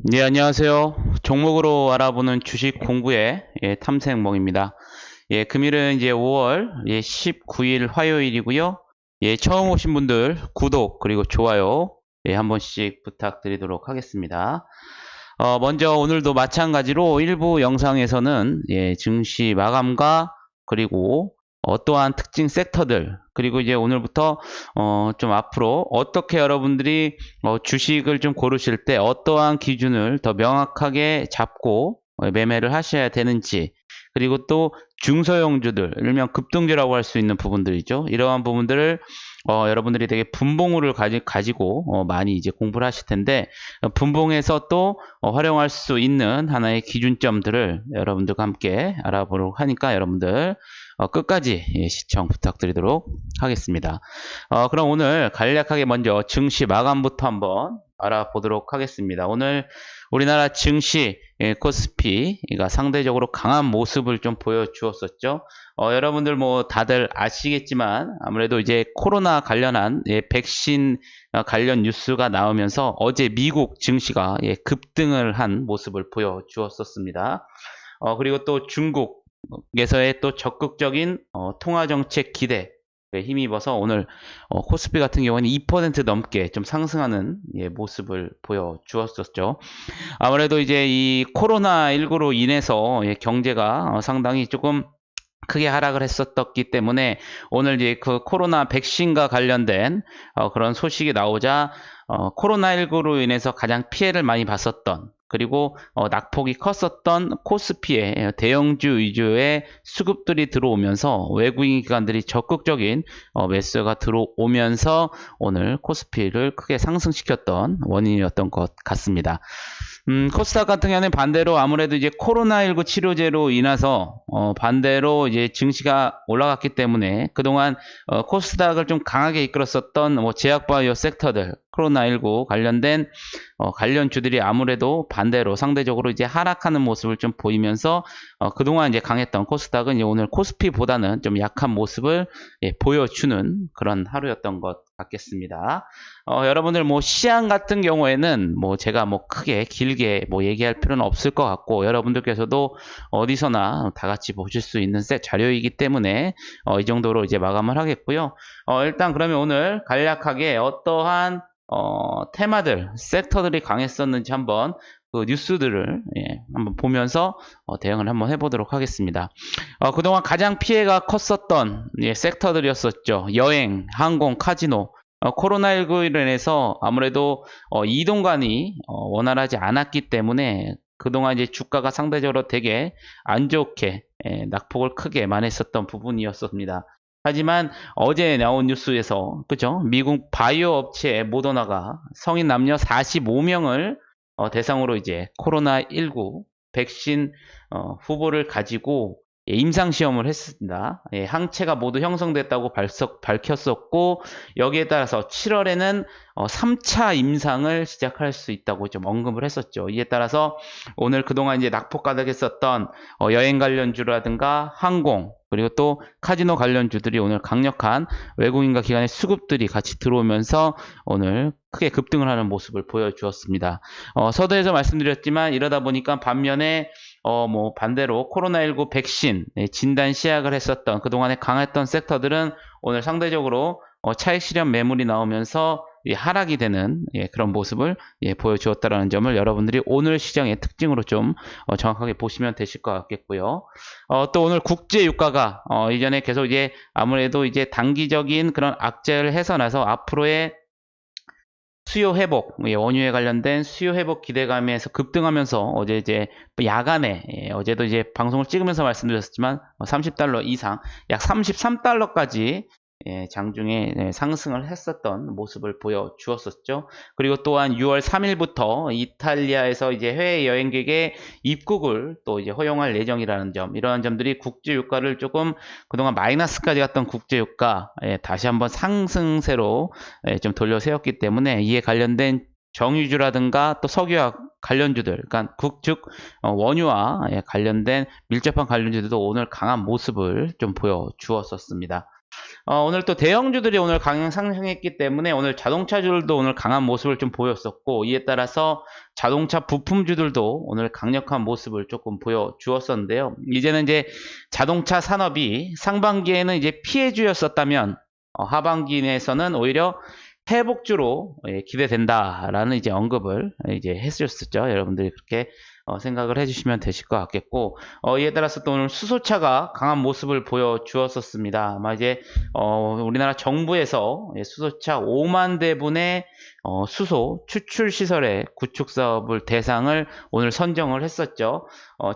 네, 안녕하세요. 종목으로 알아보는 주식 공부의 탐색몽입니다. 금일은 이제 5월 19일 화요일이고요. 처음 오신 분들 구독 그리고 좋아요 한 번씩 부탁드리도록 하겠습니다. 먼저 오늘도 마찬가지로 일부 영상에서는 증시 마감과 그리고 어떠한 특징 섹터들 그리고 이제 오늘부터 좀 앞으로 어떻게 여러분들이 주식을 좀 고르실 때 어떠한 기준을 더 명확하게 잡고 매매를 하셔야 되는지 그리고 또 중소형주들 일명 급등주라고 할 수 있는 부분들이죠. 이러한 부분들을 여러분들이 되게 분봉우를 가지고 많이 이제 공부를 하실 텐데 분봉에서 또 활용할 수 있는 하나의 기준점들을 여러분들과 함께 알아보도록 하니까 여러분들 끝까지 시청 부탁드리도록 하겠습니다. 그럼 오늘 간략하게 먼저 증시 마감부터 한번 알아보도록 하겠습니다. 오늘 우리나라 증시 코스피가 상대적으로 강한 모습을 좀 보여주었었죠. 여러분들 뭐 다들 아시겠지만 아무래도 이제 코로나 관련한 백신 관련 뉴스가 나오면서 어제 미국 증시가 급등을 한 모습을 보여주었었습니다. 그리고 또 중국에서의 또 적극적인 통화정책 기대에 힘입어서 오늘 코스피 같은 경우는 2% 넘게 좀 상승하는 모습을 보여주었었죠. 아무래도 이제 이 코로나19로 인해서 경제가 상당히 조금 크게 하락을 했었기 때문에 오늘 이제 그 코로나 백신과 관련된 그런 소식이 나오자 코로나19로 인해서 가장 피해를 많이 봤었던 그리고 낙폭이 컸었던 코스피에 대형주 위주의 수급들이 들어오면서 외국인 기관들이 적극적인 매수가 들어오면서 오늘 코스피를 크게 상승시켰던 원인이었던 것 같습니다. 코스닥 같은 경우는 반대로 아무래도 이제 코로나19 치료제로 인해서 반대로 이제 증시가 올라갔기 때문에 그동안 코스닥을 좀 강하게 이끌었었던 뭐 제약바이오 섹터들 코로나19 관련된 관련주들이 아무래도 반대로 상대적으로 이제 하락하는 모습을 좀 보이면서 그동안 이제 강했던 코스닥은 이제 오늘 코스피보다는 좀 약한 모습을 보여주는 그런 하루였던 것 같겠습니다. 여러분들 뭐 시황 같은 경우에는 뭐 제가 뭐 크게 길게 뭐 얘기할 필요는 없을 것 같고 여러분들께서도 어디서나 다 같이 보실 수 있는 자료이기 때문에 이 정도로 이제 마감을 하겠고요. 일단 그러면 오늘 간략하게 어떠한 테마들, 섹터들이 강했었는지 한번 그 뉴스들을 한번 보면서 대응을 한번 해보도록 하겠습니다. 그동안 가장 피해가 컸었던 섹터들이었었죠. 여행, 항공, 카지노. 코로나19로 인해서 아무래도 이동관이 원활하지 않았기 때문에 그동안 이제 주가가 상대적으로 되게 안 좋게 낙폭을 크게 만했었던 부분이었습니다. 하지만 어제 나온 뉴스에서 그죠? 미국 바이오 업체 모더나가 성인 남녀 45명을 대상으로 이제 코로나19 백신 후보를 가지고 임상시험을 했습니다. 항체가 모두 형성됐다고 밝혔었고 여기에 따라서 7월에는 3차 임상을 시작할 수 있다고 좀 언급을 했었죠. 이에 따라서 오늘 그동안 이제 낙폭 가득했었던 여행 관련주라든가 항공 그리고 또 카지노 관련주들이 오늘 강력한 외국인과 기관의 수급들이 같이 들어오면서 오늘 크게 급등을 하는 모습을 보여주었습니다. 서두에서 말씀드렸지만 이러다 보니까 반면에 뭐 반대로 코로나19 백신 진단 시약을 했었던 그동안에 강했던 섹터들은 오늘 상대적으로 차익 실현 매물이 나오면서 하락이 되는 그런 모습을 보여주었다는 점을 여러분들이 오늘 시장의 특징으로 좀 정확하게 보시면 되실 것 같겠고요. 또 오늘 국제 유가가 이전에 계속 이제 아무래도 이제 단기적인 그런 악재를 해소나서 앞으로의 수요 회복, 원유에 관련된 수요 회복 기대감에서 급등하면서 어제 이제 야간에 어제도 이제 방송을 찍으면서 말씀드렸지만 30달러 이상 약 33달러까지 장중에 상승을 했었던 모습을 보여주었었죠. 그리고 또한 6월 3일부터 이탈리아에서 이제 해외 여행객의 입국을 또 이제 허용할 예정이라는 점, 이러한 점들이 국제 유가를 조금 그동안 마이너스까지 갔던 국제 유가 다시 한번 상승세로 좀 돌려 세웠기 때문에 이에 관련된 정유주라든가 또 석유화 관련주들, 그러니까 즉 원유와 관련된 밀접한 관련주들도 오늘 강한 모습을 좀 보여주었었습니다. 오늘 또 대형주들이 오늘 강행 상승했기 때문에 오늘 자동차주들도 오늘 강한 모습을 좀 보였었고, 이에 따라서 자동차 부품주들도 오늘 강력한 모습을 조금 보여주었었는데요. 이제는 이제 자동차 산업이 상반기에는 이제 피해주였었다면, 하반기에서는 오히려 회복주로 기대된다라는 이제 언급을 이제 했었죠. 여러분들이 그렇게 생각을 해주시면 되실 것 같겠고, 이에 따라서 또 오늘 수소차가 강한 모습을 보여주었었습니다. 아마 이제 우리나라 정부에서 수소차 5만 대분의 수소 추출 시설의 구축 사업을 대상을 오늘 선정을 했었죠.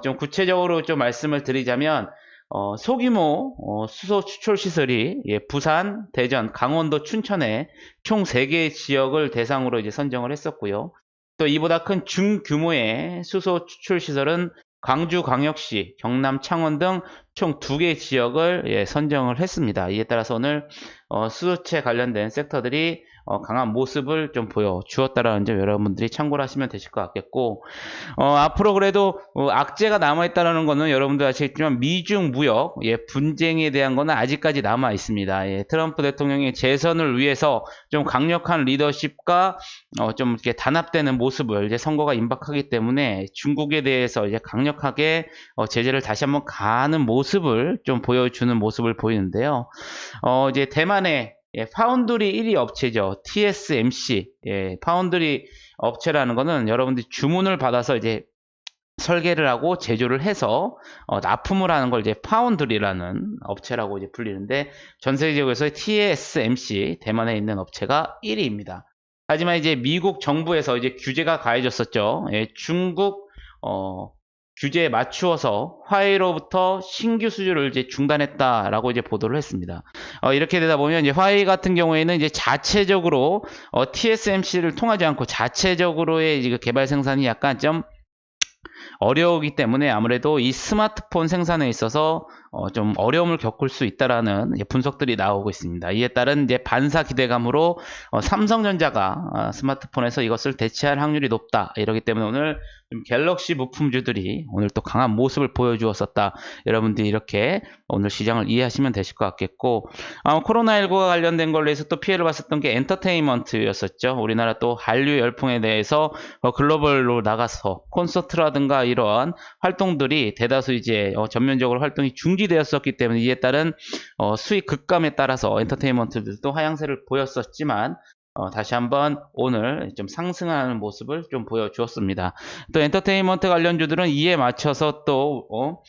좀 구체적으로 좀 말씀을 드리자면, 소규모 수소 추출 시설이 부산, 대전, 강원도, 춘천에 총 3개의 지역을 대상으로 이제 선정을 했었고요. 또 이보다 큰 중규모의 수소 추출 시설은 광주광역시, 경남 창원 등 총 2개 지역을 선정을 했습니다. 이에 따라서 오늘 수소체 관련된 섹터들이 강한 모습을 좀 보여주었다라는 점 여러분들이 참고를 하시면 되실 것 같겠고, 앞으로 그래도 악재가 남아있다는 거는 여러분들 아시겠지만 미중 무역 분쟁에 대한 거는 아직까지 남아 있습니다. 트럼프 대통령의 재선을 위해서 좀 강력한 리더십과 좀 이렇게 단합되는 모습을 이제 선거가 임박하기 때문에 중국에 대해서 이제 강력하게 제재를 다시 한번 가하는 모습을 좀 보여주는 모습을 보이는데요. 이제 대만의 파운드리 1위 업체죠. TSMC. 파운드리 업체라는 거는 여러분들이 주문을 받아서 이제 설계를 하고 제조를 해서 납품을 하는 걸 이제 파운드리라는 업체라고 이제 불리는데, 전 세계적으로서 TSMC 대만에 있는 업체가 1위입니다. 하지만 이제 미국 정부에서 이제 규제가 가해졌었죠. 중국 규제에 맞추어서 화웨이로부터 신규 수주를 이제 중단했다라고 이제 보도를 했습니다. 이렇게 되다 보면 이제 화웨이 같은 경우에는 이제 자체적으로 TSMC를 통하지 않고 자체적으로의 이제 개발 생산이 약간 좀 어려우기 때문에 아무래도 이 스마트폰 생산에 있어서 좀 어려움을 겪을 수 있다라는 분석들이 나오고 있습니다. 이에 따른 이제 반사 기대감으로 삼성전자가 스마트폰에서 이것을 대체할 확률이 높다, 이러기 때문에 오늘 좀 갤럭시 부품주들이 오늘 또 강한 모습을 보여주었었다. 여러분들이 이렇게 오늘 시장을 이해하시면 되실 것 같겠고, 코로나19가 관련된 걸로 해서 또 피해를 봤었던 게 엔터테인먼트였었죠. 우리나라 또 한류 열풍에 대해서 글로벌로 나가서 콘서트라든가 이러한 활동들이 대다수 이제 전면적으로 활동이 중지되었었기 때문에 이에 따른 수익 급감에 따라서 엔터테인먼트들도 하향세를 보였었지만, 다시 한번 오늘 좀 상승하는 모습을 좀 보여주었습니다. 또 엔터테인먼트 관련주들은 이에 맞춰서 또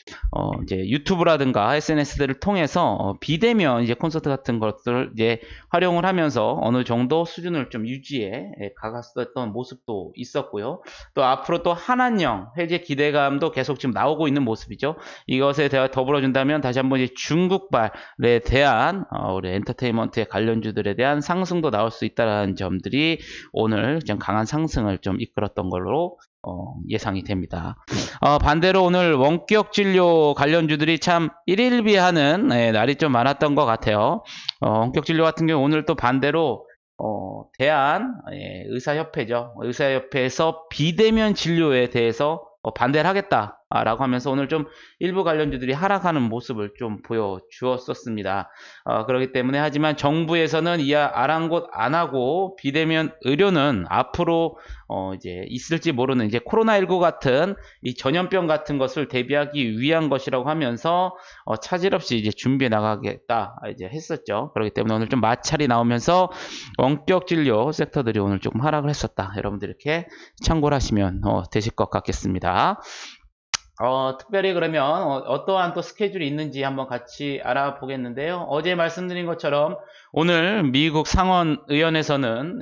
이제 유튜브라든가 SNS들을 통해서 비대면 이제 콘서트 같은 것들을 이제 활용을 하면서 어느 정도 수준을 좀 유지해 가갔었던 모습도 있었고요. 또 앞으로 또 한한령 해제 기대감도 계속 지금 나오고 있는 모습이죠. 이것에 더불어 준다면 다시 한번 이제 중국발에 대한 우리 엔터테인먼트의 관련주들에 대한 상승도 나올 수 있다라는 점들이 오늘 좀 강한 상승을 좀 이끌었던 걸로 예상이 됩니다. 반대로 오늘 원격 진료 관련주들이 참 일일비하는 날이 좀 많았던 것 같아요. 원격 진료 같은 경우 오늘 또 반대로 대한 의사협회죠. 의사협회에서 비대면 진료에 대해서 반대를 하겠다라고 하면서 오늘 좀 일부 관련주들이 하락하는 모습을 좀 보여주었었습니다. 그렇기 때문에 하지만 정부에서는 이 아랑곳 안 하고 비대면 의료는 앞으로 이제 있을지 모르는 이제 코로나19 같은 이 전염병 같은 것을 대비하기 위한 것이라고 하면서 차질 없이 이제 준비해 나가겠다 이제 했었죠. 그렇기 때문에 오늘 좀 마찰이 나오면서 원격 진료 섹터들이 오늘 조금 하락을 했었다. 여러분들 이렇게 참고를 하시면 되실 것 같겠습니다. 특별히 그러면 어떠한 또 스케줄이 있는지 한번 같이 알아보겠는데요. 어제 말씀드린 것처럼 오늘 미국 상원의원에서는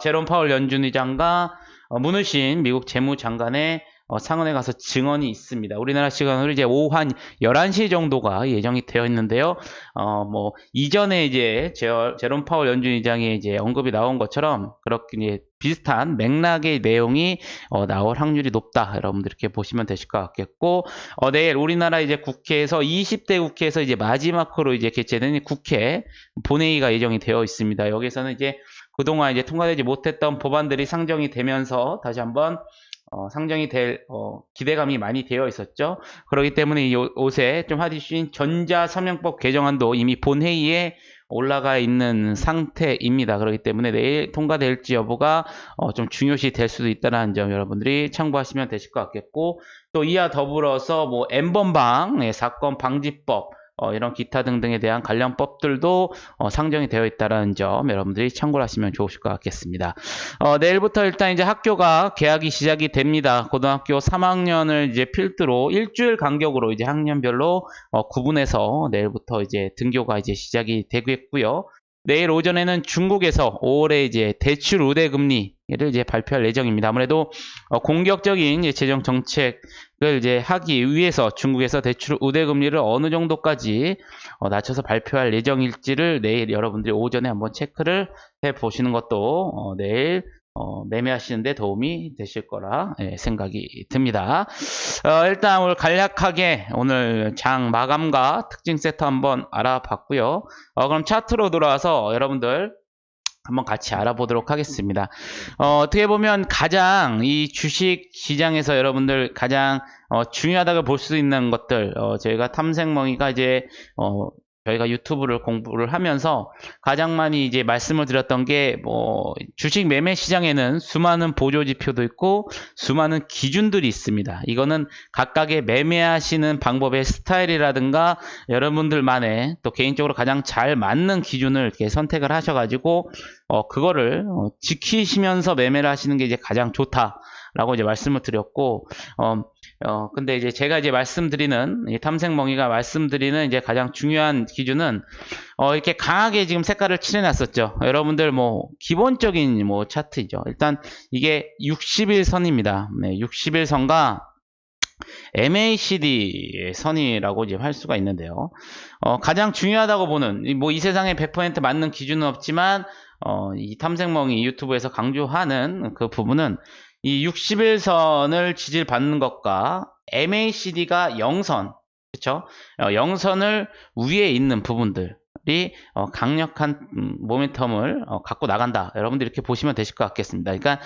제롬 파월 연준 의장과 문우신 미국 재무장관의 상원에 가서 증언이 있습니다. 우리나라 시간으로 이제 오후 한 11시 정도가 예정이 되어 있는데요. 뭐 이전에 이제 제롬 파월 연준 의장의 이제 언급이 나온 것처럼 그렇게 이제 비슷한 맥락의 내용이 나올 확률이 높다. 여러분들 이렇게 보시면 되실 것 같겠고, 내일 우리나라 이제 국회에서 20대 국회에서 이제 마지막으로 이제 개최되는 국회 본회의가 예정이 되어 있습니다. 여기서는 이제 그동안 이제 통과되지 못했던 법안들이 상정이 되면서 다시 한번 상정이 될 기대감이 많이 되어 있었죠. 그렇기 때문에 이 옷에 좀 하디슈인 전자서명법 개정안도 이미 본회의에 올라가 있는 상태입니다. 그렇기 때문에 내일 통과될지 여부가 좀 중요시 될 수도 있다는 점 여러분들이 참고하시면 되실 것 같겠고, 또 이와 더불어서 뭐 N번방 사건 방지법 이런 기타 등등에 대한 관련 법들도 상정이 되어 있다는 점 여러분들이 참고를 하시면 좋으실 것 같겠습니다. 내일부터 일단 이제 학교가 개학이 시작이 됩니다. 고등학교 3학년을 이제 필두로 일주일 간격으로 이제 학년별로 구분해서 내일부터 이제 등교가 이제 시작이 되겠고요. 내일 오전에는 중국에서 5월에 이제 대출 우대 금리를 이제 발표할 예정입니다. 아무래도 공격적인 재정 정책을 이제 하기 위해서 중국에서 대출 우대 금리를 어느 정도까지 낮춰서 발표할 예정일지를 내일 여러분들이 오전에 한번 체크를 해 보시는 것도 내일 매매하시는데 도움이 되실 거라 생각이 듭니다. 일단 오늘 간략하게 오늘 장 마감과 특징 세트 한번 알아봤고요. 그럼 차트로 돌아와서 여러분들 한번 같이 알아보도록 하겠습니다. 어떻게 보면 가장 이 주식 시장에서 여러분들 가장 중요하다고 볼 수 있는 것들, 저희가 탐색멍이가 이제 저희가 유튜브를 공부를 하면서 가장 많이 이제 말씀을 드렸던 게 뭐 주식 매매 시장에는 수많은 보조 지표도 있고 수많은 기준들이 있습니다. 이거는 각각의 매매하시는 방법의 스타일이라든가 여러분들만의 또 개인적으로 가장 잘 맞는 기준을 이렇게 선택을 하셔가지고 그거를 지키시면서 매매를 하시는 게 이제 가장 좋다라고 이제 말씀을 드렸고, 근데 이제 제가 이제 말씀드리는, 이 탐색멍이가 말씀드리는 이제 가장 중요한 기준은, 이렇게 강하게 지금 색깔을 칠해놨었죠. 여러분들 뭐, 기본적인 뭐 차트이죠. 일단 이게 60일선입니다. 네, 60일선과 MACD 선이라고 이제 할 수가 있는데요. 가장 중요하다고 보는, 뭐 이 세상에 100% 맞는 기준은 없지만, 이 탐색멍이 유튜브에서 강조하는 그 부분은 이 60일선을 지지받는 것과 MACD가 0선, 그렇죠? 0선을 위에 있는 부분들이 강력한 모멘텀을 갖고 나간다. 여러분들 이렇게 보시면 되실 것 같겠습니다. 그러니까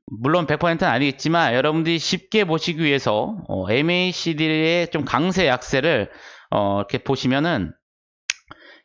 물론 100%는 아니겠지만 여러분들이 쉽게 보시기 위해서 MACD의 좀 강세 약세를 이렇게 보시면은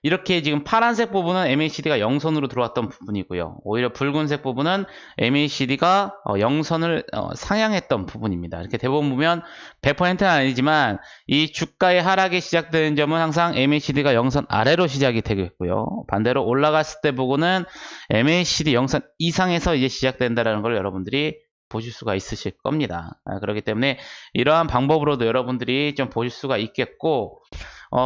이렇게 지금 파란색 부분은 MACD가 0선으로 들어왔던 부분이고요. 오히려 붉은색 부분은 MACD가 0선을 상향했던 부분입니다. 이렇게 대부분 보면 100%는 아니지만 이 주가의 하락이 시작되는 점은 항상 MACD가 0선 아래로 시작이 되겠고요. 반대로 올라갔을 때 부분은 MACD 0선 이상에서 이제 시작된다는 걸 여러분들이 보실 수가 있으실 겁니다. 그렇기 때문에 이러한 방법으로도 여러분들이 좀 보실 수가 있겠고,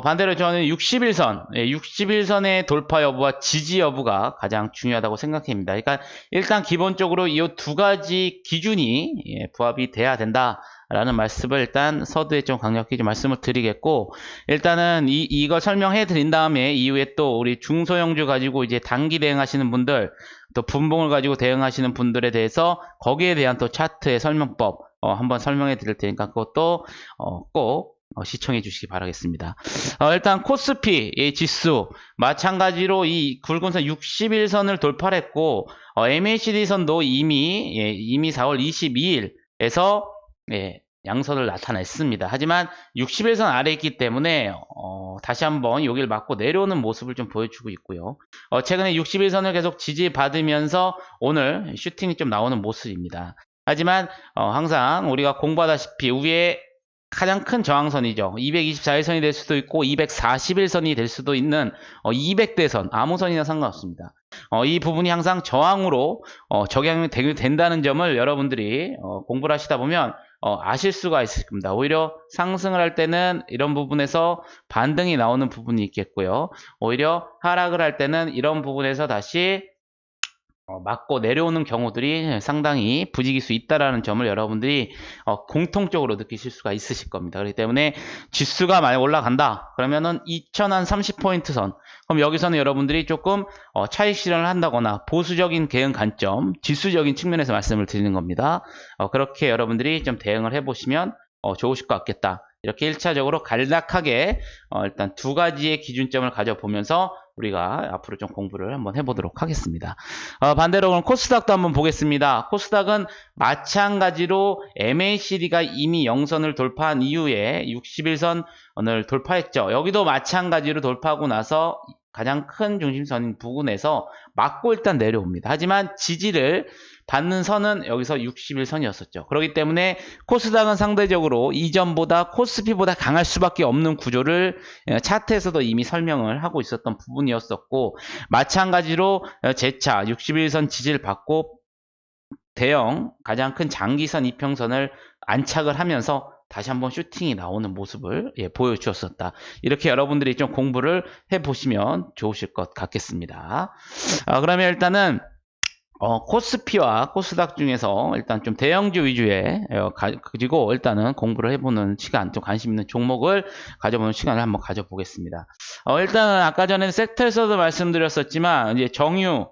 반대로 저는 60일선, 60일선의 돌파 여부와 지지 여부가 가장 중요하다고 생각합니다. 그러니까 일단 기본적으로 이 두 가지 기준이 부합이 돼야 된다라는 말씀을 일단 서두에 좀 강력히 좀 말씀을 드리겠고, 일단은 이걸 설명해 드린 다음에 이후에 또 우리 중소형주 가지고 이제 단기 대응하시는 분들, 또 분봉을 가지고 대응하시는 분들에 대해서 거기에 대한 또 차트의 설명법 한번 설명해 드릴 테니까 그것도 꼭 시청해 주시기 바라겠습니다. 일단 코스피 지수 마찬가지로 이 굵은선 60일선을 돌파를 했고, MACD 선도 이미 4월 22일에서 양선을 나타냈습니다. 하지만 60일선 아래에 있기 때문에 다시 한번 여기를 맞고 내려오는 모습을 좀 보여주고 있고요. 최근에 60일선을 계속 지지받으면서 오늘 슈팅이 좀 나오는 모습입니다. 하지만 항상 우리가 공부하다시피 위에 가장 큰 저항선이죠. 224일선이 될 수도 있고 241선이 될 수도 있는 200대선, 아무 선이나 상관없습니다. 이 부분이 항상 저항으로 적용이 된다는 점을 여러분들이 공부를 하시다 보면 아실 수가 있을 겁니다. 오히려 상승을 할 때는 이런 부분에서 반등이 나오는 부분이 있겠고요. 오히려 하락을 할 때는 이런 부분에서 다시 맞고 내려오는 경우들이 상당히 부지길 수 있다는 점을 여러분들이 공통적으로 느끼실 수가 있으실 겁니다. 그렇기 때문에 지수가 만약 올라간다 그러면은 2030포인트 선, 그럼 여기서는 여러분들이 조금 차익 실현을 한다거나 보수적인 대응 관점, 지수적인 측면에서 말씀을 드리는 겁니다. 그렇게 여러분들이 좀 대응을 해보시면 좋으실 것 같겠다. 이렇게 1차적으로 간략하게 일단 두 가지의 기준점을 가져보면서 우리가 앞으로 좀 공부를 한번 해보도록 하겠습니다. 반대로 그럼 코스닥도 한번 보겠습니다. 코스닥은 마찬가지로 MACD가 이미 0선을 돌파한 이후에 61선을 돌파했죠. 여기도 마찬가지로 돌파하고 나서 가장 큰 중심선인 부근에서 맞고 일단 내려옵니다. 하지만 지지를 받는 선은 여기서 61선이었었죠. 그렇기 때문에 코스닥은 상대적으로 이전보다 코스피보다 강할 수밖에 없는 구조를 차트에서도 이미 설명을 하고 있었던 부분이었었고, 마찬가지로 재차 61선 지지를 받고 대형 가장 큰 장기선 이평선을 안착을 하면서 다시 한번 슈팅이 나오는 모습을 보여주었었다. 이렇게 여러분들이 좀 공부를 해보시면 좋으실 것 같겠습니다. 그러면 일단은 코스피와 코스닥 중에서 일단 좀 대형주 위주의 그리고 일단은 공부를 해보는 시간, 좀 관심 있는 종목을 가져보는 시간을 한번 가져보겠습니다. 일단은 아까 전에 섹터에서도 말씀드렸었지만 이제 정유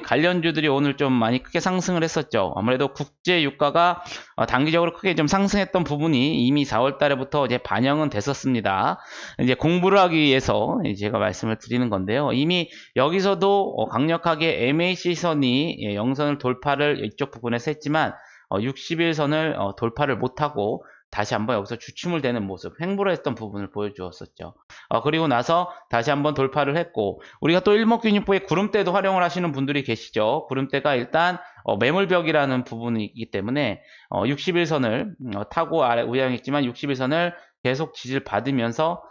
관련주들이 오늘 좀 많이 크게 상승을 했었죠. 아무래도 국제 유가가 단기적으로 크게 좀 상승했던 부분이 이미 4월 달에부터 이제 반영은 됐었습니다. 이제 공부를 하기 위해서 제가 말씀을 드리는 건데요. 이미 여기서도 강력하게 MAC선이 영선을 돌파를 이쪽 부분에서 했지만 60일선을 돌파를 못하고 다시 한번 여기서 주춤을 대는 모습, 횡보를 했던 부분을 보여주었었죠. 그리고 나서 다시 한번 돌파를 했고, 우리가 또 일목균형법의 구름대도 활용을 하시는 분들이 계시죠. 구름대가 일단 매물벽이라는 부분이 있기 때문에 61선을 타고 아래 우양했지만 61선을 계속 지지를 받으면서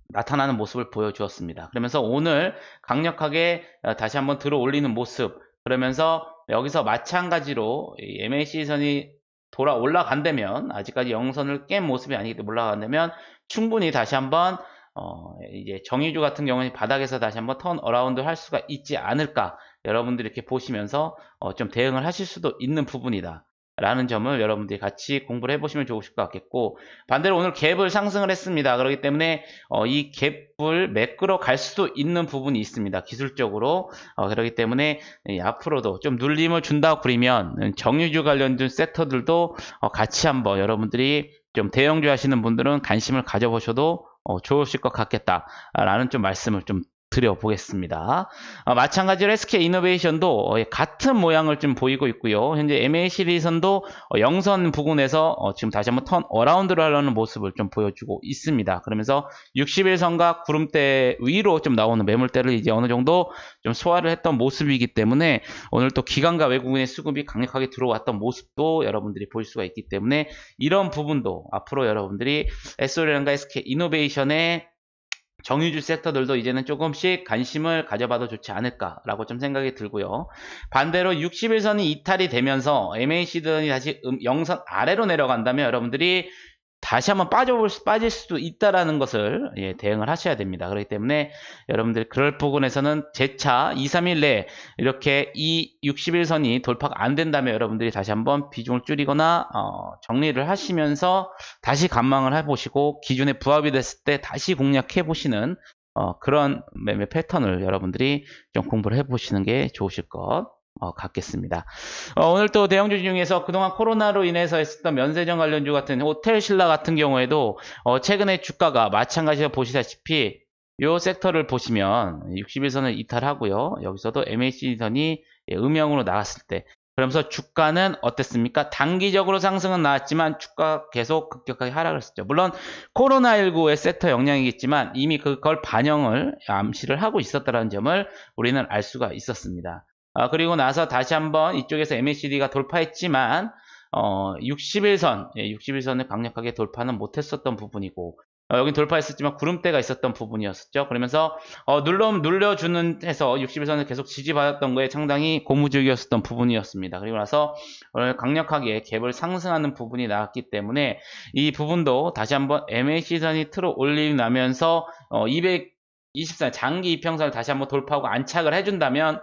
나타나는 모습을 보여주었습니다. 그러면서 오늘 강력하게 다시 한번 들어 올리는 모습, 그러면서 여기서 마찬가지로 MAC선이 돌아 올라간다면, 아직까지 영선을 깬 모습이 아니기 때문에 올라간다면 충분히 다시 한번 이제 정유주 같은 경우는 바닥에서 다시 한번 턴 어라운드 할 수가 있지 않을까, 여러분들이 이렇게 보시면서 좀 대응을 하실 수도 있는 부분이다 라는 점을 여러분들이 같이 공부를 해보시면 좋으실 것 같겠고, 반대로 오늘 갭을 상승을 했습니다. 그렇기 때문에 이 갭을 매끌어 갈 수도 있는 부분이 있습니다. 기술적으로. 그렇기 때문에 앞으로도 좀 눌림을 준다고 그러면 정유주 관련된 섹터들도 같이 한번 여러분들이 좀 대형주 하시는 분들은 관심을 가져보셔도 좋으실 것 같겠다라는 좀 말씀을 좀 드려보겠습니다. 마찬가지로 SK이노베이션도 같은 모양을 좀 보이고 있고요. 현재 MACD선도 영선 부근에서 지금 다시 한번 턴 어라운드를 하려는 모습을 좀 보여주고 있습니다. 그러면서 60일선과 구름대 위로 좀 나오는 매물대를 이제 어느 정도 좀 소화를 했던 모습이기 때문에 오늘 또 기관과 외국인의 수급이 강력하게 들어왔던 모습도 여러분들이 볼 수가 있기 때문에 이런 부분도 앞으로 여러분들이 SOL이란가 SK이노베이션의 정유주 섹터들도 이제는 조금씩 관심을 가져봐도 좋지 않을까라고 좀 생각이 들고요. 반대로 60일선이 이탈이 되면서 MACD선이 다시 영선 아래로 내려간다면 여러분들이 다시 한번 빠질 수도 있다라는 것을 대응을 하셔야 됩니다. 그렇기 때문에 여러분들 그럴 부분에서는 재차 2, 3일 내에 이렇게 이 60일선이 돌파가 안 된다면 여러분들이 다시 한번 비중을 줄이거나 정리를 하시면서 다시 관망을 해보시고 기준에 부합이 됐을 때 다시 공략해 보시는 그런 매매 패턴을 여러분들이 좀 공부를 해보시는 게 좋으실 것 같겠습니다. 오늘 또 대형주 중에서 그동안 코로나로 인해서 했었던 면세점 관련주 같은 호텔신라 같은 경우에도 최근에 주가가 마찬가지로 보시다시피 이 섹터를 보시면 60일선을 이탈하고요. 여기서도 MACD선이 음영으로 나왔을 때, 그러면서 주가는 어땠습니까? 단기적으로 상승은 나왔지만 주가 계속 급격하게 하락을 했었죠. 물론 코로나19의 섹터 영향이겠지만 이미 그걸 반영을 암시를 하고 있었다는 점을 우리는 알 수가 있었습니다. 그리고 나서 다시 한번 이쪽에서 MACD가 돌파했지만 60일선을 강력하게 돌파는 못했었던 부분이고, 여긴 돌파했었지만 구름대가 있었던 부분이었었죠. 그러면서 눌려주는 해서 60일선을 계속 지지받았던 거에 상당히 고무적이었었던 부분이었습니다. 그리고 나서 오늘 강력하게 갭을 상승하는 부분이 나왔기 때문에 이 부분도 다시 한번 MAC선이 틀어 올리면서 224 장기 이평선을 다시 한번 돌파하고 안착을 해준다면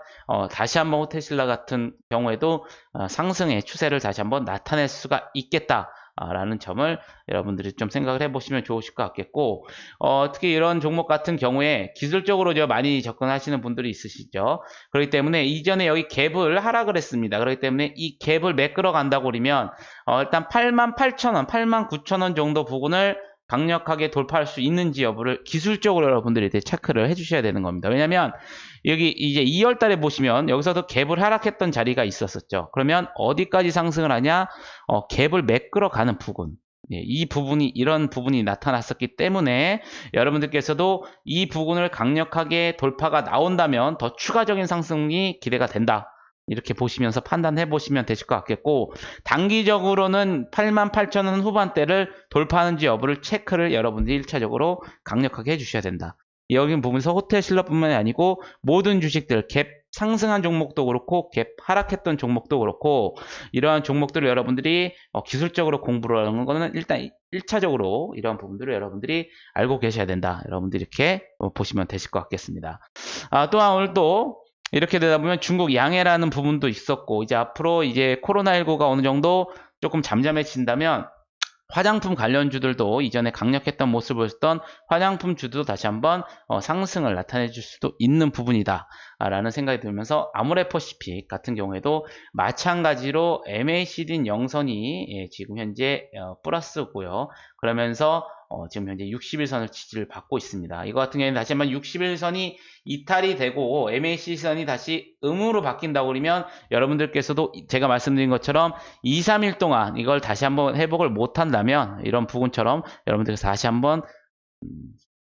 다시 한번 호텔신라 같은 경우에도 상승의 추세를 다시 한번 나타낼 수가 있겠다 라는 점을 여러분들이 좀 생각을 해보시면 좋으실 것 같겠고, 특히 이런 종목 같은 경우에 기술적으로 많이 접근하시는 분들이 있으시죠. 그렇기 때문에 이전에 여기 갭을 하락을 했습니다. 그렇기 때문에 이 갭을 매끌어 간다고 그러면 일단 88,000원, 89,000원 정도 부분을 강력하게 돌파할 수 있는지 여부를 기술적으로 여러분들이 체크를 해주셔야 되는 겁니다. 왜냐하면 여기 이제 2월 달에 보시면 여기서도 갭을 하락했던 자리가 있었었죠. 그러면 어디까지 상승을 하냐? 갭을 매끌어 가는 부분. 이 부분이, 이런 부분이 나타났었기 때문에 여러분들께서도 이 부분을 강력하게 돌파가 나온다면 더 추가적인 상승이 기대가 된다. 이렇게 보시면서 판단해 보시면 되실 것 같겠고, 단기적으로는 88,000원 후반대를 돌파하는지 여부를 체크를 여러분들이 1차적으로 강력하게 해주셔야 된다. 여기 부분에서 호텔신라뿐만이 아니고 모든 주식들, 갭 상승한 종목도 그렇고 갭 하락했던 종목도 그렇고, 이러한 종목들을 여러분들이 기술적으로 공부를 하는 거는 일단 1차적으로 이러한 부분들을 여러분들이 알고 계셔야 된다. 여러분들이 이렇게 보시면 되실 것 같겠습니다. 또한 오늘 또 이렇게 되다 보면 중국 양해라는 부분도 있었고, 이제 앞으로 이제 코로나19가 어느 정도 조금 잠잠해진다면 화장품 관련주들도 이전에 강력했던 모습을 보였던 화장품 주도 다시 한번 상승을 나타내 줄 수도 있는 부분이다 라는 생각이 들면서, 아모레퍼시픽 같은 경우에도 마찬가지로 MACD 영선이 지금 현재 플러스고요. 그러면서 지금 현재 60일선을 지지를 받고 있습니다. 이거 같은 경우에는 다시 한번 60일선이 이탈이 되고 MACD선이 다시 음으로 바뀐다고 그러면 여러분들께서도 제가 말씀드린 것처럼 2, 3일 동안 이걸 다시 한번 회복을 못한다면 이런 부분처럼 여러분들께서 다시 한번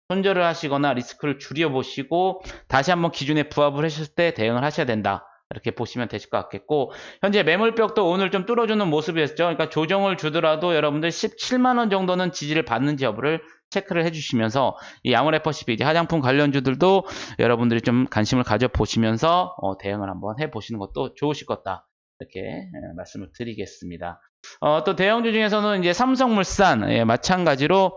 손절을 하시거나 리스크를 줄여보시고 다시 한번 기준에 부합을 하실 때 대응을 하셔야 된다. 이렇게 보시면 되실 것 같겠고, 현재 매물벽도 오늘 좀 뚫어주는 모습이었죠. 그러니까 조정을 주더라도 여러분들 17만원 정도는 지지를 받는지 여부를 체크를 해주시면서, 이 아모레퍼시픽 화장품 관련주들도 여러분들이 좀 관심을 가져보시면서 대응을 한번 해보시는 것도 좋으실 것 같다. 이렇게 말씀을 드리겠습니다. 또 대형주 중에서는 이제 삼성물산, 마찬가지로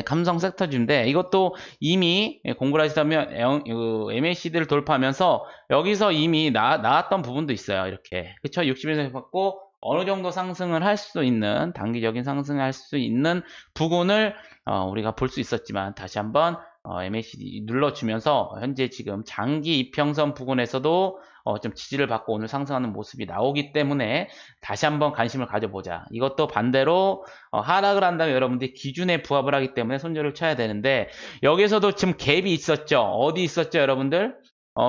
삼성 섹터주인데, 이것도 이미 공부를 하시다면 MACD를 돌파하면서 여기서 이미 나왔던 부분도 있어요. 이렇게, 그쵸? 60에서 받고 어느 정도 상승을 할 수 있는, 단기적인 상승을 할 수 있는 부분을 우리가 볼 수 있었지만, 다시 한번 MACD 눌러주면서 현재 지금 장기 이평선 부분에서도 좀 지지를 받고 오늘 상승하는 모습이 나오기 때문에 다시 한번 관심을 가져보자. 이것도 반대로 하락을 한다면 여러분들이 기준에 부합을 하기 때문에 손절을 쳐야 되는데, 여기서도 지금 갭이 있었죠. 어디 있었죠, 여러분들?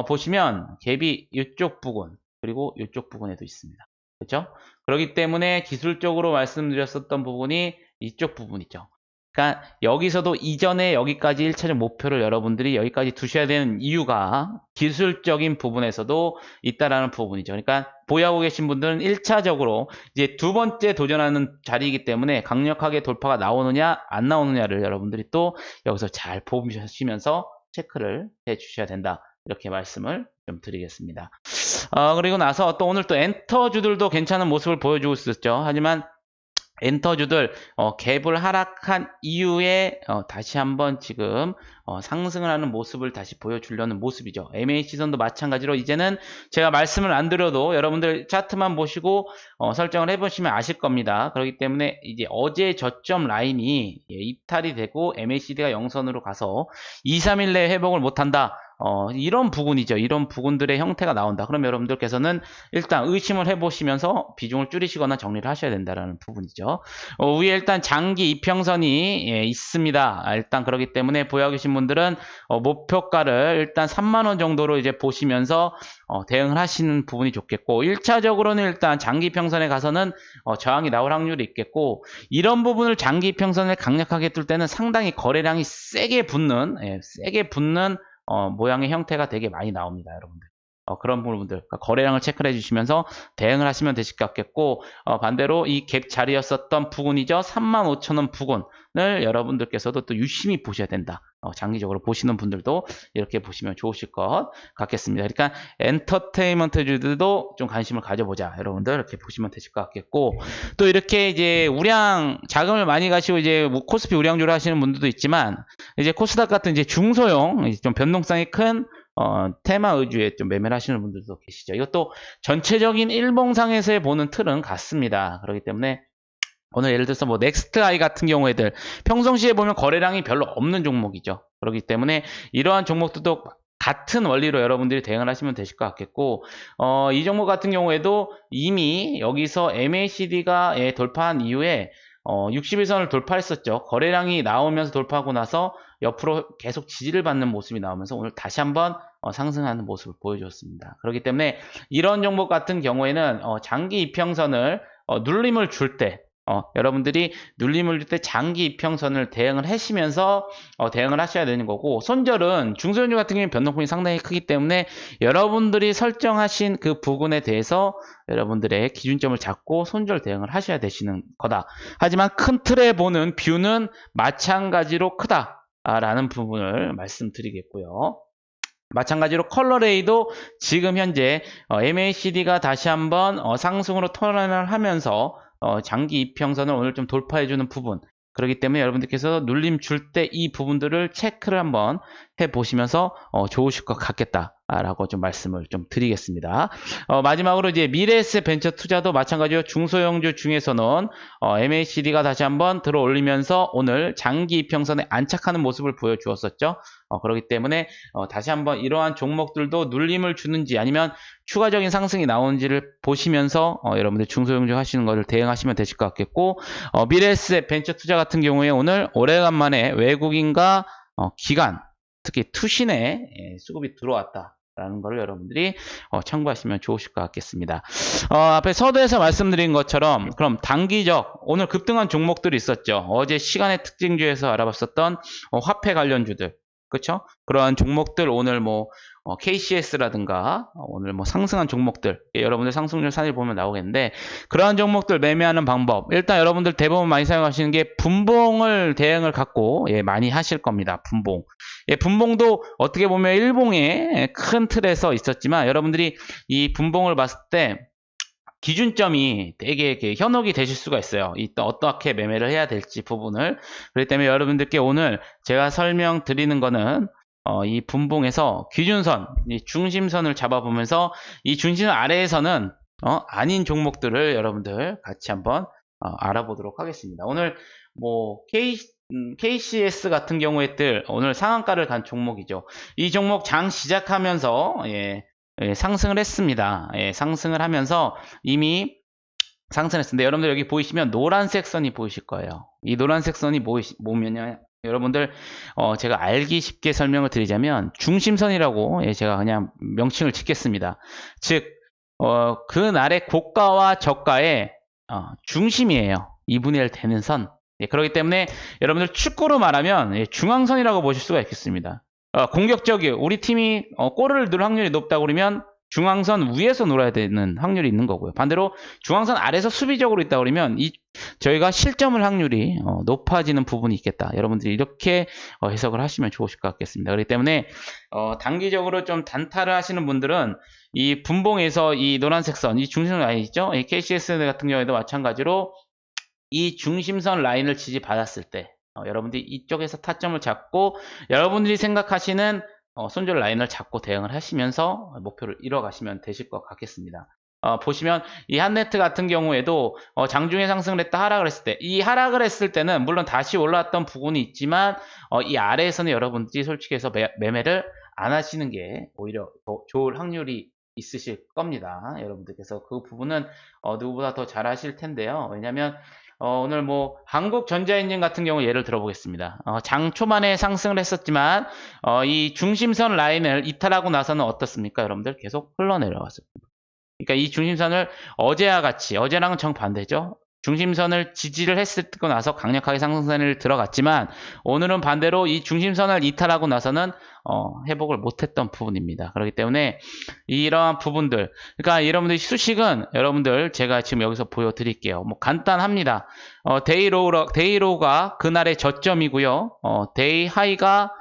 보시면 갭이 이쪽 부분, 그리고 이쪽 부분에도 있습니다. 그렇죠? 그렇기 때문에 기술적으로 말씀드렸었던 부분이 이쪽 부분이죠. 그러니까 여기서도 이전에 여기까지 1차적 목표를 여러분들이 여기까지 두셔야 되는 이유가 기술적인 부분에서도 있다라는 부분이죠. 그러니까 보유하고 계신 분들은 1차적으로 이제 두 번째 도전하는 자리이기 때문에 강력하게 돌파가 나오느냐 안 나오느냐를 여러분들이 또 여기서 잘 보시면서 체크를 해 주셔야 된다. 이렇게 말씀을 좀 드리겠습니다. 그리고 나서 또 오늘 또 엔터주들도 괜찮은 모습을 보여주고 있었죠. 하지만 엔터주들 갭을 하락한 이후에 다시 한번 지금 상승을 하는 모습을 다시 보여주려는 모습이죠. MAC선도 마찬가지로 이제는 제가 말씀을 안 드려도 여러분들 차트만 보시고 설정을 해보시면 아실 겁니다. 그렇기 때문에 이제 어제 저점 라인이 이탈이 되고 MACD가 영선으로 가서 2, 3일 내에 회복을 못한다. 이런 부분이죠. 이런 부분들의 형태가 나온다. 그럼 여러분들께서는 일단 의심을 해보시면서 비중을 줄이시거나 정리를 하셔야 된다는 부분이죠. 위에 일단 장기 이평선이 있습니다. 일단 그렇기 때문에 보유하고 계신 분들은 목표가를 일단 3만원 정도로 이제 보시면서 대응을 하시는 부분이 좋겠고, 1차적으로는 일단 장기 이평선에 가서는 저항이 나올 확률이 있겠고, 이런 부분을 장기 이평선을 강력하게 뚫 때는 상당히 거래량이 세게 붙는 모양의 형태가 되게 많이 나옵니다, 여러분들. 그런 부분들, 그러니까 거래량을 체크를 해주시면서 대응을 하시면 되실 것 같겠고, 반대로 이 갭 자리였었던 부분이죠. 35,000원 부분을 여러분들께서도 또 유심히 보셔야 된다. 장기적으로 보시는 분들도 이렇게 보시면 좋으실 것 같겠습니다. 그러니까 엔터테인먼트주들도 좀 관심을 가져보자. 여러분들 이렇게 보시면 되실 것 같겠고, 또 이렇게 이제 우량 자금을 많이 가시고 이제 뭐 코스피 우량주를 하시는 분들도 있지만, 이제 코스닥 같은 이제 중소형 좀 변동성이 큰 테마 위주에 좀 매매를 하시는 분들도 계시죠. 이것도 전체적인 일봉상에서의 보는 틀은 같습니다. 그렇기 때문에 오늘 예를 들어서 뭐 넥스트아이 같은 경우에들 평상시에 보면 거래량이 별로 없는 종목이죠. 그렇기 때문에 이러한 종목들도 같은 원리로 여러분들이 대응을 하시면 되실 것 같겠고, 이 종목 같은 경우에도 이미 여기서 MACD가 돌파한 이후에 60일선을 돌파했었죠. 거래량이 나오면서 돌파하고 나서 옆으로 계속 지지를 받는 모습이 나오면서 오늘 다시 한번 상승하는 모습을 보여줬습니다. 그렇기 때문에 이런 종목 같은 경우에는 장기 이평선을 눌림을 줄 때, 여러분들이 눌림을 줄 때 장기 이평선을 대응을 하시면서 대응을 하셔야 되는 거고, 손절은 중소형주 같은 경우는 변동폭이 상당히 크기 때문에 여러분들이 설정하신 그 부분에 대해서 여러분들의 기준점을 잡고 손절 대응을 하셔야 되시는 거다. 하지만 큰 틀에 보는 뷰는 마찬가지로 크다라는 부분을 말씀드리겠고요. 마찬가지로 컬러레이도 지금 현재 MACD가 다시 한번 상승으로 턴을 하면서 장기 이평선을 오늘 좀 돌파해주는 부분, 그렇기 때문에 여러분들께서 눌림 줄 때 이 부분들을 체크를 한번 해보시면서 좋으실 것 같겠다라고 좀 말씀을 좀 드리겠습니다. 마지막으로 이제 미래에셋 벤처 투자도 마찬가지로 중소형주 중에서는 MACD가 다시 한번 들어 올리면서 오늘 장기 이평선에 안착하는 모습을 보여주었었죠. 그렇기 때문에 다시 한번 이러한 종목들도 눌림을 주는지 아니면 추가적인 상승이 나오는지를 보시면서 여러분들 중소형주 하시는 것을 대응하시면 되실 것 같겠고, 미래에셋 벤처 투자 같은 경우에 오늘 오래간만에 외국인과 기관, 특히 투신에 수급이 들어왔다라는 걸 여러분들이 참고하시면 좋으실 것 같겠습니다. 앞에 서두에서 말씀드린 것처럼 그럼 단기적 오늘 급등한 종목들이 있었죠. 어제 시간의 특징주에서 알아봤었던 화폐 관련주들, 그렇죠? 그러한 종목들 오늘 뭐 KCS라든가 오늘 뭐 상승한 종목들, 여러분들 상승률 사진 보면 나오겠는데, 그러한 종목들 매매하는 방법, 일단 여러분들 대부분 많이 사용하시는 게 분봉을 대응을 갖고 많이 하실 겁니다. 분봉. 분봉도 어떻게 보면 일봉의 큰 틀에서 있었지만 여러분들이 이 분봉을 봤을 때 기준점이 되게 이렇게 현혹이 되실 수가 있어요. 어떻게 매매를 해야 될지 부분을. 그렇기 때문에 여러분들께 오늘 제가 설명드리는 거는 이 분봉에서 기준선, 이 중심선을 잡아보면서 이 중심선 아래에서는 아닌 종목들을 여러분들 같이 한번 알아보도록 하겠습니다. 오늘 뭐 KCS 같은 경우에들 오늘 상한가를 간 종목이죠. 이 종목 장 시작하면서 상승을 했습니다. 상승을 하면서 이미 상승했습니다. 여러분들 여기 보이시면 노란색 선이 보이실 거예요. 이 노란색 선이 뭐냐면 여러분들 제가 알기 쉽게 설명을 드리자면 중심선이라고 제가 그냥 명칭을 짓겠습니다. 즉 그날의 고가와 저가의 중심이에요. 2분의 1 되는 선. 그렇기 때문에 여러분들 축구로 말하면 중앙선이라고 보실 수가 있겠습니다. 공격적이에요. 우리 팀이 골을 넣을 확률이 높다고 그러면 중앙선 위에서 놀아야 되는 확률이 있는 거고요. 반대로 중앙선 아래에서 수비적으로 있다 그러면 저희가 실점을 확률이 높아지는 부분이 있겠다. 여러분들이 이렇게 해석을 하시면 좋으실 것 같겠습니다. 그렇기 때문에 단기적으로 좀 단타를 하시는 분들은 이 분봉에서 이 노란색 선, 이 중심선 라인 있죠? 이 KCS 같은 경우에도 마찬가지로 이 중심선 라인을 지지받았을 때 여러분들이 이쪽에서 타점을 잡고 여러분들이 생각하시는 손절 라인을 잡고 대응을 하시면서 목표를 이뤄가시면 되실 것 같겠습니다. 보시면 이 한네트 같은 경우에도 장중에 상승을 했다 하락을 했을 때, 이 하락을 했을 때는 물론 다시 올라왔던 부분이 있지만 이 아래에서는 여러분들이 솔직히 해서 매매를 안 하시는 게 오히려 더 좋을 확률이 있으실 겁니다. 여러분들께서 그 부분은 누구보다 더 잘 하실 텐데요. 왜냐하면 오늘 뭐 한국전자엔진 같은 경우 예를 들어보겠습니다. 장 초반에 상승을 했었지만 이 중심선 라인을 이탈하고 나서는 어떻습니까? 여러분들 계속 흘러내려왔습니다. 그러니까 이 중심선을 어제와 같이, 어제랑은 정반대죠. 중심선을 지지를 했고 나서 강력하게 상승선을 들어갔지만 오늘은 반대로 이 중심선을 이탈하고 나서는 회복을 못했던 부분입니다. 그렇기 때문에 이러한 부분들, 그러니까 여러분들 수식은 여러분들 제가 지금 여기서 보여드릴게요. 뭐 간단합니다. 데이로우가 그날의 저점이고요. 데이 하이가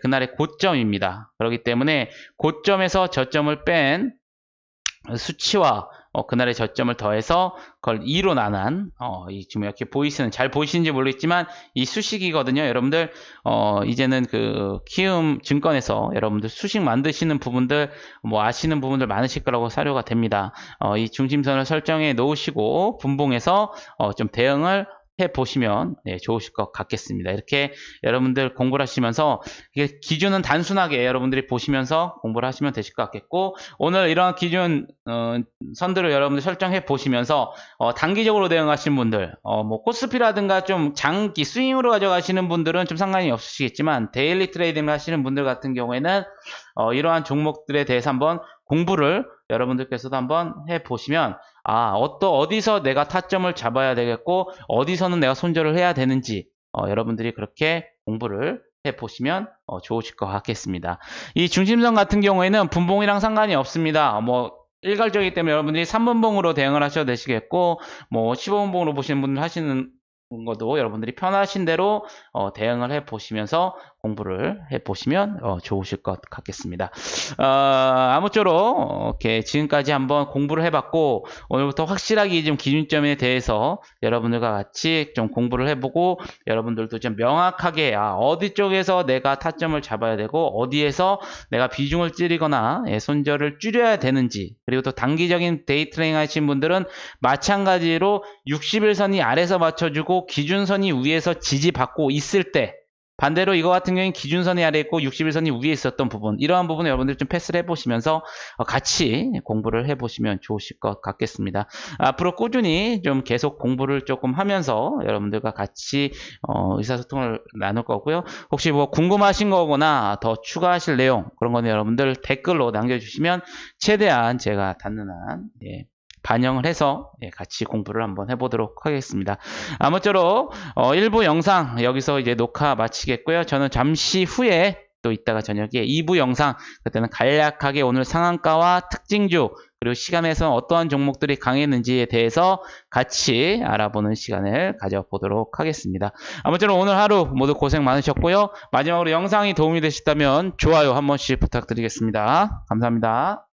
그날의 고점입니다. 그렇기 때문에 고점에서 저점을 뺀 수치와 그날의 저점을 더해서 그걸 2로 나눈 지금 이렇게 잘 보이시는지 모르겠지만 이 수식이거든요. 여러분들 이제는 그 키움 증권에서 여러분들 수식 만드시는 부분들 뭐 아시는 부분들 많으실 거라고 사료가 됩니다. 이 중심선을 설정해 놓으시고 분봉에서 좀 대응을 해보시면 좋으실 것 같겠습니다. 이렇게 여러분들 공부를 하시면서 이게 기준은 단순하게 여러분들이 보시면서 공부를 하시면 되실 것 같겠고, 오늘 이러한 기준 선들을 여러분들 설정해 보시면서 단기적으로 대응하시는 분들, 뭐 코스피라든가 좀 장기 스윙으로 가져가시는 분들은 좀 상관이 없으시겠지만, 데일리 트레이딩을 하시는 분들 같은 경우에는 이러한 종목들에 대해서 한번 공부를 여러분들께서도 한번 해보시면, 어디서 내가 타점을 잡아야 되겠고 어디서는 내가 손절을 해야 되는지 여러분들이 그렇게 공부를 해보시면 좋으실 것 같겠습니다. 이 중심선 같은 경우에는 분봉이랑 상관이 없습니다. 뭐 일괄적이기 때문에 여러분들이 3분봉으로 대응을 하셔도 되시겠고, 뭐 15분봉으로 보시는 분들 하시는 것도 여러분들이 편하신 대로 대응을 해 보시면서 공부를 해 보시면 좋으실 것 같겠습니다. 아무쪼록 이렇게 지금까지 한번 공부를 해봤고, 오늘부터 확실하게 좀 기준점에 대해서 여러분들과 같이 좀 공부를 해보고, 여러분들도 좀 명확하게 어디 쪽에서 내가 타점을 잡아야 되고 어디에서 내가 비중을 줄이거나 손절을 줄여야 되는지, 그리고 또 단기적인 데이 트레이딩 하신 분들은 마찬가지로 60일선이 아래서 맞춰주고 기준선이 위에서 지지받고 있을 때, 반대로 이거 같은 경우는 기준선이 아래 있고 60일선이 위에 있었던 부분, 이러한 부분을 여러분들 좀 패스를 해보시면서 같이 공부를 해보시면 좋으실 것 같겠습니다. 앞으로 꾸준히 좀 계속 공부를 조금 하면서 여러분들과 같이 의사소통을 나눌 거고요. 혹시 뭐 궁금하신 거거나 더 추가하실 내용, 그런 거는 여러분들 댓글로 남겨주시면 최대한 제가 닿는 한 반영을 해서 같이 공부를 한번 해보도록 하겠습니다. 아무쪼록 1부 영상 여기서 이제 녹화 마치겠고요. 저는 잠시 후에 또 이따가 저녁에 2부 영상, 그때는 간략하게 오늘 상한가와 특징주, 그리고 시간에서 어떠한 종목들이 강했는지에 대해서 같이 알아보는 시간을 가져보도록 하겠습니다. 아무쪼록 오늘 하루 모두 고생 많으셨고요. 마지막으로 영상이 도움이 되셨다면 좋아요 한 번씩 부탁드리겠습니다. 감사합니다.